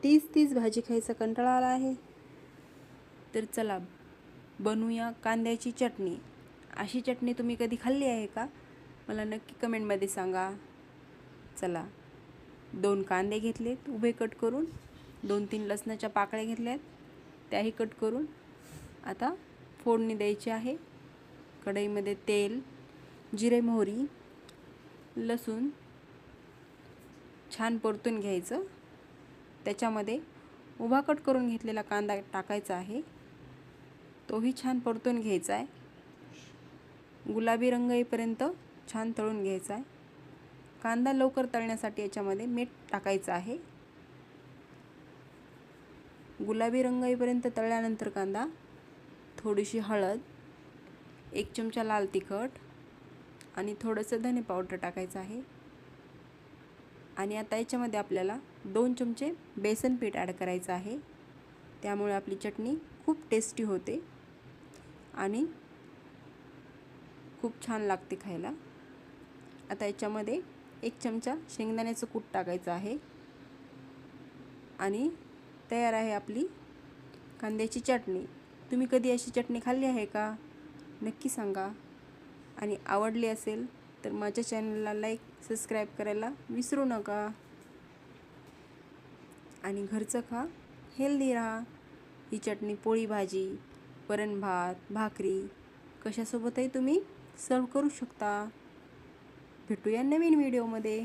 तीच तीच भाजी खायचा कंटाळा आला आहे, तर चला बनवूया कांद्याची चटणी. अशी चटणी तुम्ही कधी खाल्ली आहे का? मला नक्की कमेंटमध्ये सांगा. चला, 2 कांदे घेतलेत उभे कट करून, 2-3 लसणाच्या पाकळ्या घेतल्यात त्याही कट करून. आता फोडणी द्यायची आहे. कढईमध्ये तेल, जिरे मोहरी, लसूण छान परतून घ्यायचं. त्याच्यामध्ये उभा कट करून घेतलेला कांदा टाकायचा आहे, तोही छान परतून घ्यायचा आहे. गुलाबी रंग येईपर्यंत छान तळून घ्यायचा आहे. कांदा लवकर तळण्यासाठी याच्यामध्ये मीठ टाकायचं आहे. गुलाबी रंग येईपर्यंत तळल्यानंतर कांदा, थोडीशी हळद, 1 चमचा लाल तिखट आणि थोडंसं धने पावडर टाकायचं आहे. आणि आता याच्यामध्ये आपल्याला 2 चमचे बेसन पीठ ॲड करायचं आहे. त्यामुळे आपली चटणी खूप टेस्टी होते आणि खूप छान लागते खायला. आता याच्यामध्ये 1 चमचा शेंगदाण्याचं कूट टाकायचं आहे आणि तयार आहे आपली कांद्याची चटणी. तुम्ही कधी अशी चटणी खाल्ली आहे का? नक्की सांगा. आणि आवडली असेल तर माझ्या चॅनलला लाईक, सबस्क्राईब करायला विसरू नका. आणि घरचं खा, हेल्दी राहा. ही चटणी पोळी भाजी, वरण भात, भाकरी कशासोबतही तुम्ही सर्व करू शकता. भेटूया नवीन व्हिडिओमध्ये.